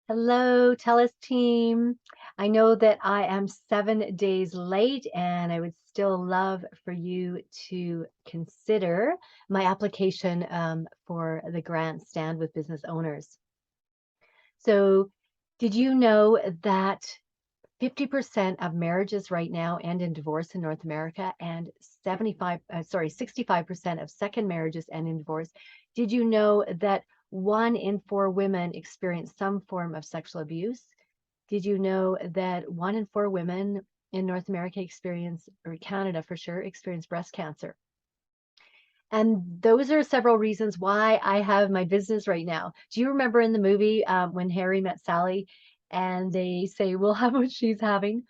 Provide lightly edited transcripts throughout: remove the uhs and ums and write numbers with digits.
Hello, TELUS team. I know that I am 7 days late, and I would still love for you to consider my application for the grant Stand with Business Owners. So, did you know that 50% of marriages right now end in divorce in North America, and 65% of second marriages end in divorce? Did you know that 1 in 4 women experience some form of sexual abuse? Did you know that 1 in 4 women in North America experience, or Canada for sure, experience breast cancer? And those are several reasons why I have my business right now. Do you remember in the movie when Harry met Sally and they say, we'll have what she's having?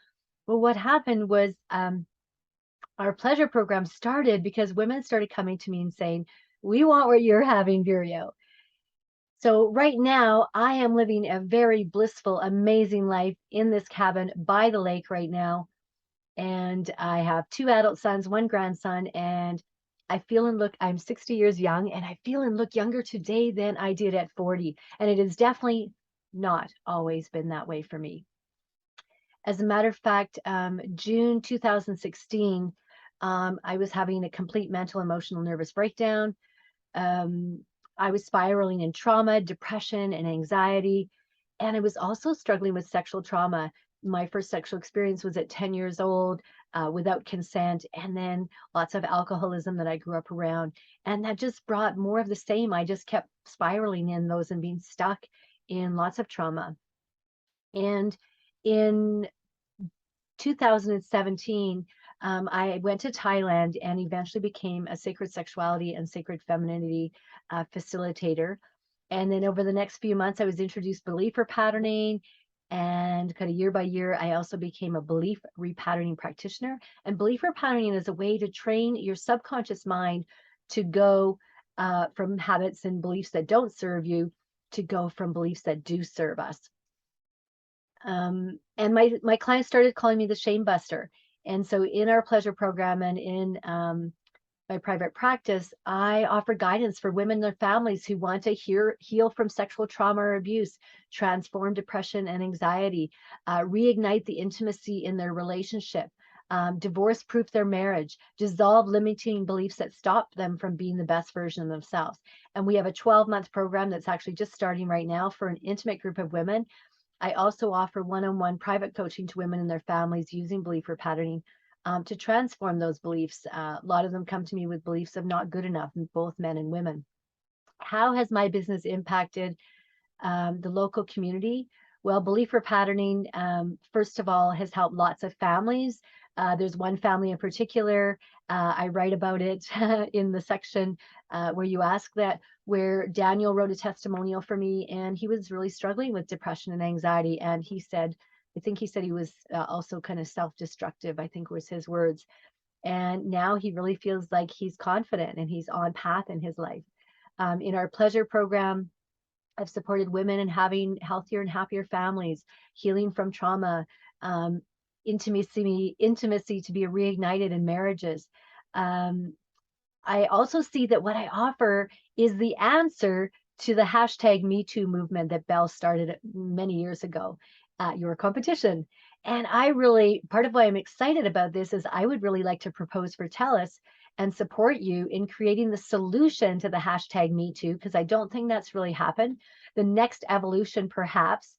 Well, what happened was our pleasure program started because women started coming to me and saying, we want what you're having, Vireo. So right now, I am living a very blissful, amazing life in this cabin by the lake right now. And I have 2 adult sons, 1 grandson, and I feel and look, I'm 60 years young, and I feel and look younger today than I did at 40. And it has definitely not always been that way for me. As a matter of fact, June 2016, I was having a complete mental, emotional, nervous breakdown. I was spiraling in trauma, depression, and anxiety. And I was also struggling with sexual trauma. My first sexual experience was at 10 years old without consent, and then lots of alcoholism that I grew up around. And that just brought more of the same. I just kept spiraling in those and being stuck in lots of trauma. And in 2017, I went to Thailand and eventually became a sacred sexuality and sacred femininity facilitator. And then over the next few months, I was introduced belief repatterning, and kind of year by year, I also became a belief repatterning practitioner. And belief repatterning is a way to train your subconscious mind to go from habits and beliefs that don't serve you to go from beliefs that do serve us. And my clients started calling me the shame buster. And so in our pleasure program and in my private practice, I offer guidance for women and their families who want to heal from sexual trauma or abuse, transform depression and anxiety, reignite the intimacy in their relationship, divorce proof their marriage, dissolve limiting beliefs that stop them from being the best version of themselves. And we have a 12-month program that's actually just starting right now for an intimate group of women. I also offer one-on-one private coaching to women and their families using belief repatterning to transform those beliefs. A lot of them come to me with beliefs of not good enough, both men and women. How has my business impacted the local community? Well, belief repatterning, first of all, has helped lots of families. There's one family in particular, I write about it in the section where you ask that, where Daniel wrote a testimonial for me, and he was really struggling with depression and anxiety. And he said, I think he said he was also kind of self-destructive, I think was his words. And now he really feels like he's confident and he's on path in his life. In our pleasure program, I've supported women in having healthier and happier families, healing from trauma, intimacy to be reignited in marriages. I also see that what I offer is the answer to the hashtag Me Too movement that Bell started many years ago at your competition. And I really, part of why I'm excited about this is I would really like to propose for TELUS and support you in creating the solution to the hashtag Me Too, because I don't think that's really happened. The next evolution, perhaps,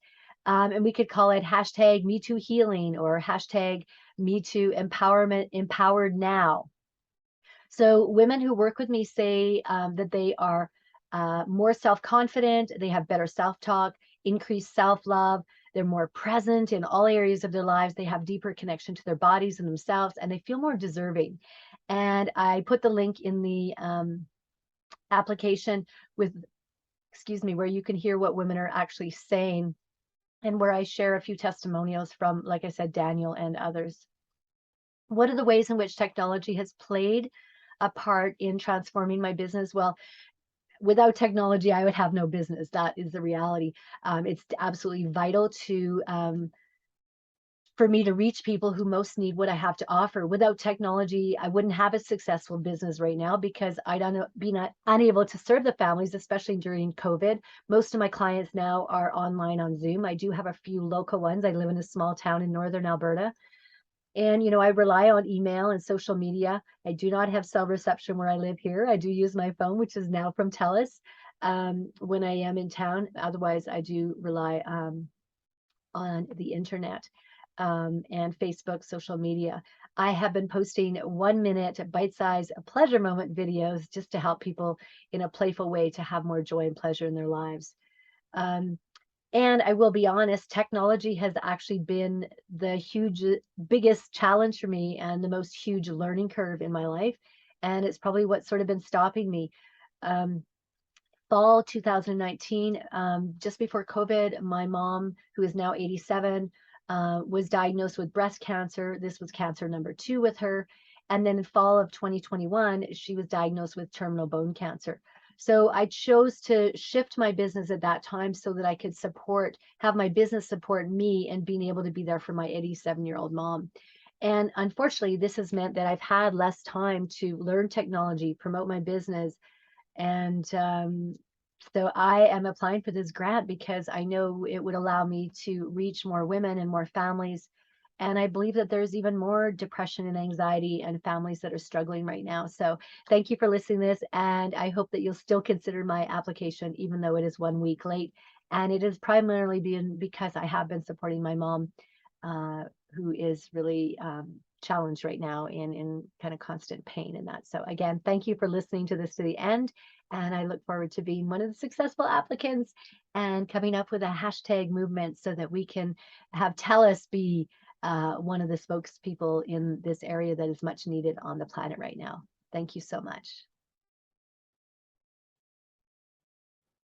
and we could call it hashtag Me Too Healing or hashtag Me Too Empowerment, Empowered Now. So women who work with me say that they are more self-confident, they have better self-talk, increased self-love, they're more present in all areas of their lives, they have deeper connection to their bodies and themselves, and they feel more deserving. And I put the link in the application with, excuse me, where you can hear what women are actually saying and where I share a few testimonials from, like I said, Daniel and others. What are the ways in which technology has played a part in transforming my business? Well, without technology, I would have no business. That is the reality. It's absolutely vital to for me to reach people who most need what I have to offer. Without technology, I wouldn't have a successful business right now because I'd be not unable to serve the families, especially during COVID. Most of my clients now are online on Zoom. I do have a few local ones. I live in a small town in northern Alberta. And, I rely on email and social media. I do not have cell reception where I live here. I do use my phone, which is now from TELUS, when I am in town. Otherwise, I do rely on the internet and Facebook, social media. I have been posting 1-minute bite-sized pleasure moment videos just to help people in a playful way to have more joy and pleasure in their lives. And I will be honest, technology has actually been the biggest challenge for me and the most huge learning curve in my life. And it's probably what's sort of been stopping me. Fall 2019, just before COVID, my mom, who is now 87, was diagnosed with breast cancer. This was cancer number 2 with her. And then in fall of 2021, she was diagnosed with terminal bone cancer. So I chose to shift my business at that time so that I could have my business support me and being able to be there for my 87-year-old mom. And unfortunately, this has meant that I've had less time to learn technology, promote my business, and so I am applying for this grant because I know it would allow me to reach more women and more families. And I believe that there's even more depression and anxiety and families that are struggling right now. So thank you for listening to this. And I hope that you'll still consider my application, even though it is 1 week late. And it has primarily been because I have been supporting my mom, who is really challenged right now in kind of constant pain and that. So again, thank you for listening to this to the end. And I look forward to being one of the successful applicants and coming up with a hashtag movement so that we can have TELUS be one of the spokespeople in this area that is much needed on the planet right now. Thank you so much.